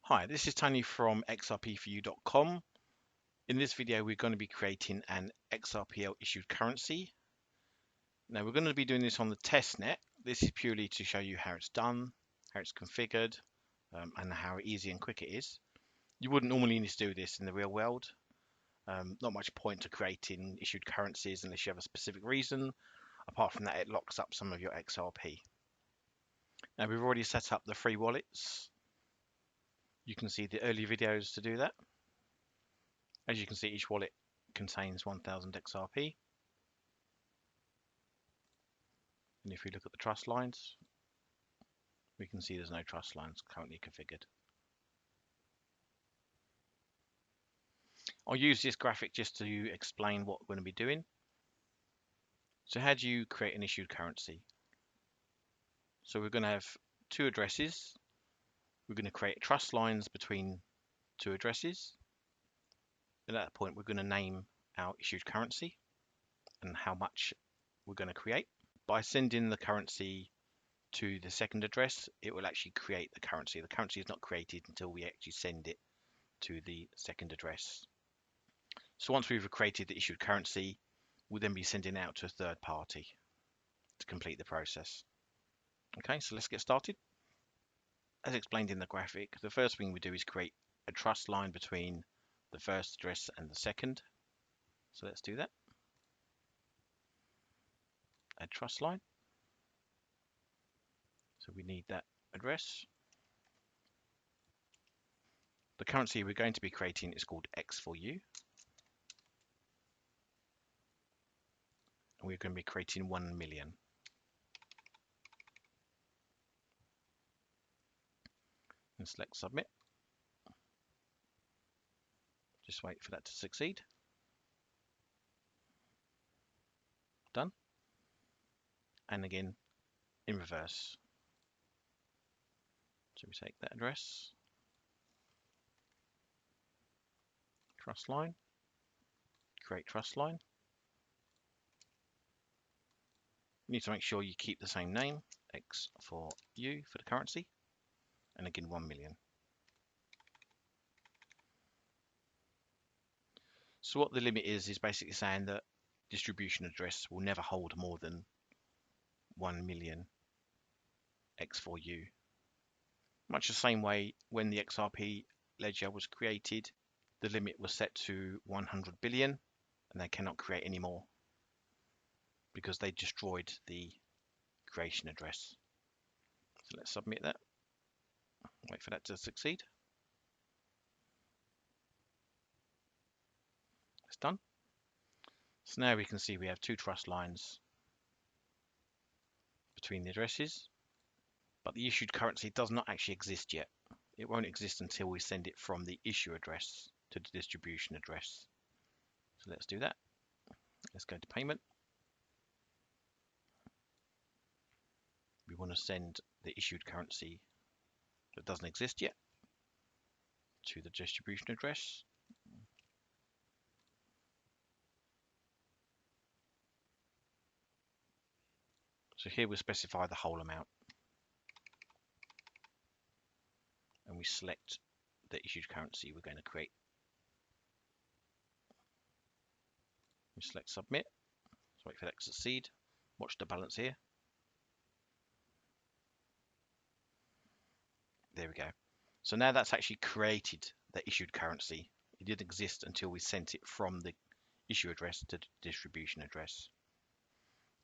Hi, this is Tony from XRP4U.com. In this video, we're going to be creating an XRPL issued currency. Now, we're going to be doing this on the testnet. This is purely to show you how it's done, how it's configured, and how easy and quick it is. You wouldn't normally need to do this in the real world. Not much point to creating issued currencies unless you have a specific reason. Apart from that, it locks up some of your XRP. Now, we've already set up the free wallets. You can see the early videos to do that. As you can see, each wallet contains 1000 XRP. And if we look at the trust lines, we can see there's no trust lines currently configured. I'll use this graphic just to explain what we're going to be doing. So how do you create an issued currency? So we're going to have two addresses. We're going to create trust lines between two addresses. And at that point, we're going to name our issued currency and how much we're going to create. By sending the currency to the second address, it will actually create the currency. The currency is not created until we actually send it to the second address. So once we've created the issued currency, we'll then be sending it out to a third party to complete the process. Okay, so let's get started. As explained in the graphic, the first thing we do is create a trust line between the first address and the second. So let's do that. Add trust line. So we need that address. The currency we're going to be creating is called X4U. And we're going to be creating 1 million. And select submit. Just wait for that to succeed. Done. And again, in reverse. So we take that address, trust line, create trust line. You need to make sure you keep the same name, X4U for the currency, and again 1 million. So what the limit is basically saying that distribution address will never hold more than 1 million X4U. Much the same way when the XRP ledger was created, the limit was set to 100 billion and they cannot create any more because they destroyed the creation address. So let's submit that. Wait for that to succeed. It's done. So now we can see we have two trust lines between the addresses, but the issued currency does not actually exist yet. It won't exist until we send it from the issue address to the distribution address. So let's do that. Let's go to payment. We want to send the issued currency that doesn't exist yet to the distribution address. So here we specify the whole amount. And we select the issued currency we're going to create. We select submit. So wait for that to succeed. Watch the balance here. There we go. So now that's actually created the issued currency. It didn't exist until we sent it from the issue address to the distribution address.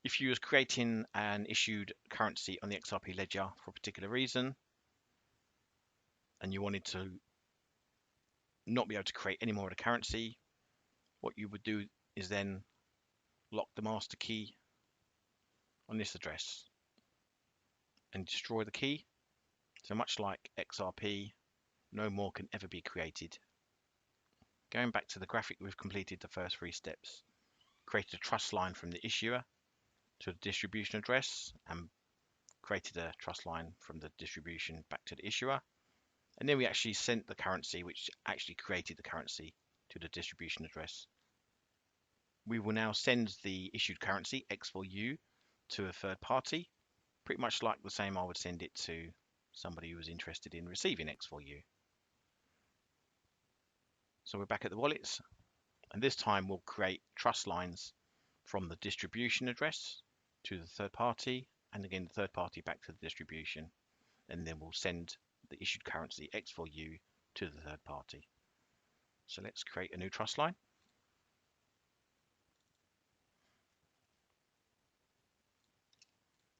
If you was creating an issued currency on the XRP ledger for a particular reason, and you wanted to not be able to create any more of the currency, what you would do is then lock the master key on this address and destroy the key. So much like XRP, no more can ever be created. Going back to the graphic, we've completed the first 3 steps. Created a trust line from the issuer to the distribution address and created a trust line from the distribution back to the issuer. And then we actually sent the currency, which actually created the currency, to the distribution address. We will now send the issued currency, X4U, to a third party, pretty much like the same I would send it to somebody who was interested in receiving X4U. So we're back at the wallets, and this time we'll create trust lines from the distribution address to the third party, and again the third party back to the distribution, and then we'll send the issued currency X4U to the third party. So let's create a new trust line.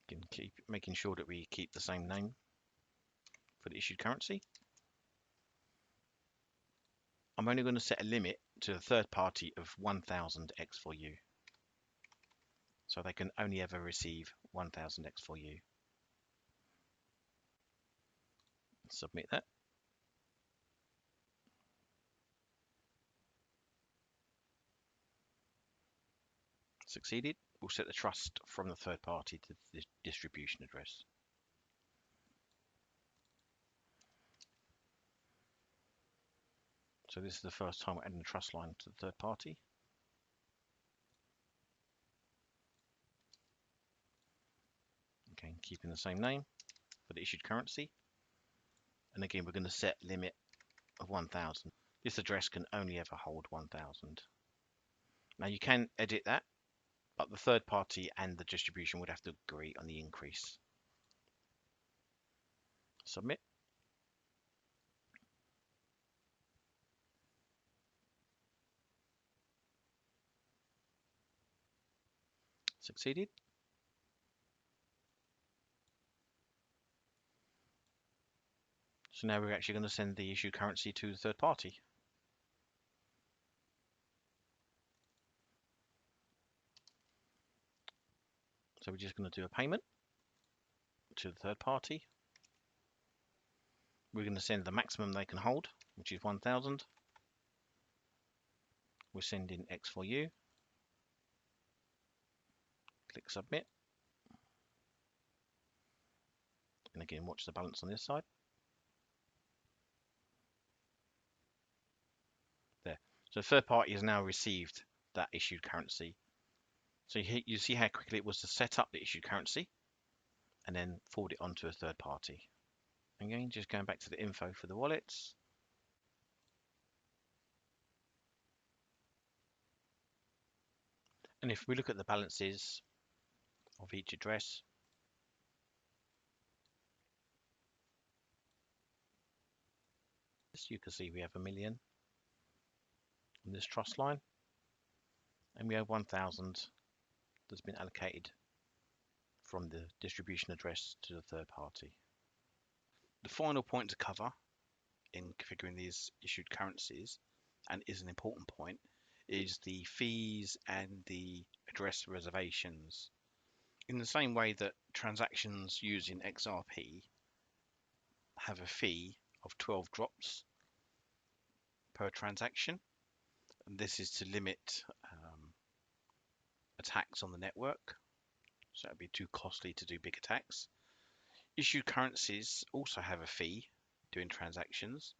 Can keep making sure that we keep the same name for the issued currency. I'm only going to set a limit to the third party of 1000 X4U. So they can only ever receive 1000 X4U. Submit that. Succeeded. We'll set the trust from the third party to the distribution address. So this is the first time we're adding a trust line to the third party. Okay, keeping the same name for the issued currency. And again, we're going to set limit of 1000. This address can only ever hold 1000. Now you can edit that, but the third party and the distribution would have to agree on the increase. Submit. Succeeded. So now we're actually going to send the issued currency to the third party. So we're just going to do a payment to the third party. We're going to send the maximum they can hold, which is 1000. We're sending X4U. Click submit. And again, watch the balance on this side. There. So the third party has now received that issued currency. So you see how quickly it was to set up the issued currency and then forward it onto a third party. Again, just going back to the info for the wallets. And if we look at the balances of each address, you can see we have 1 million on this trust line, and we have 1000 that's been allocated from the distribution address to the third party. The final point to cover in configuring these issued currencies, and is an important point, is the fees and the address reservations. In the same way that transactions using XRP have a fee of 12 drops per transaction, and this is to limit attacks on the network, so it would be too costly to do big attacks. Issued currencies also have a fee doing transactions.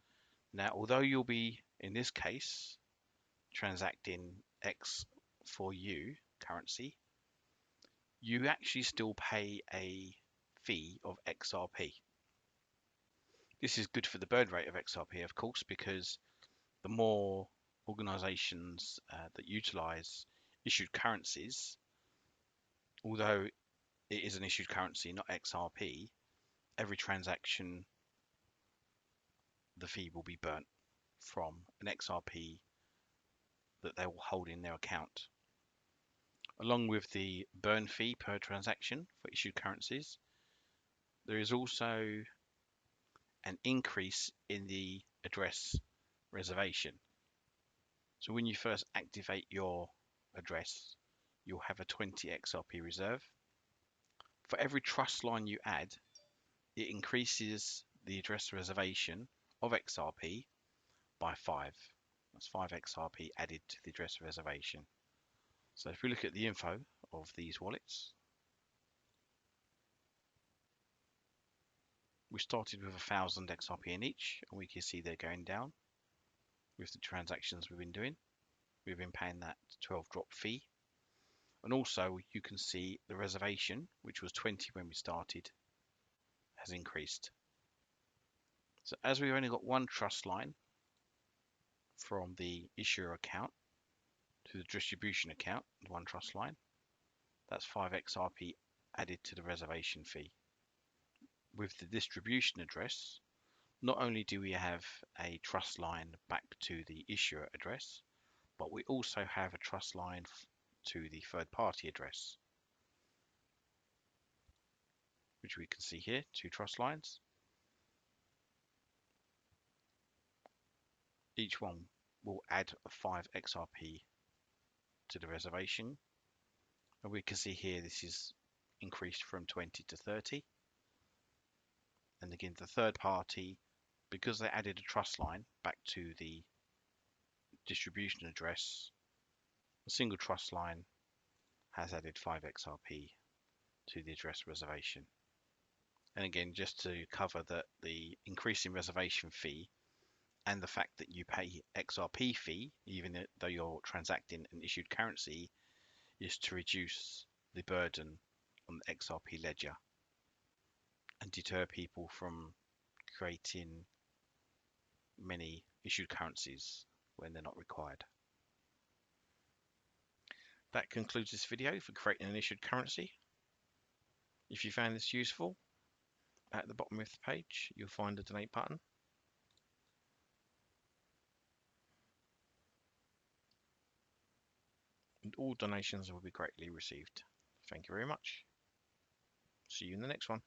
Now, although you'll be, in this case, transacting X4U currency, you actually still pay a fee of XRP. This is good for the burn rate of XRP, of course, because the more organizations that utilize issued currencies, although it is an issued currency, not XRP, every transaction, the fee will be burnt from an XRP that they will hold in their account. Along with the burn fee per transaction for issued currencies, there is also an increase in the address reservation. So when you first activate your address, you'll have a 20 XRP reserve. For every trust line you add, it increases the address reservation of XRP by 5. That's 5 XRP added to the address reservation. So if we look at the info of these wallets, we started with 1000 XRP in each, and we can see they're going down with the transactions we've been doing. We've been paying that 12 drop fee. And also you can see the reservation, which was 20 when we started, has increased. So as we've only got one trust line from the issuer account to the distribution account, one trust line. That's 5 XRP added to the reservation fee. With the distribution address, not only do we have a trust line back to the issuer address, but we also have a trust line to the third party address, which we can see here, 2 trust lines. Each one will add 5 XRP to the reservation. And we can see here this is increased from 20 to 30. And again, the third party, because they added a trust line back to the distribution address, a single trust line has added 5 XRP to the address reservation. And again, just to cover that the increase in reservation fee and the fact that you pay XRP fee, even though you're transacting an issued currency, is to reduce the burden on the XRP ledger and deter people from creating many issued currencies when they're not required. That concludes this video for creating an issued currency. If you found this useful, at the bottom of the page you'll find a donate button. And all donations will be greatly received. Thank you very much. See you in the next one.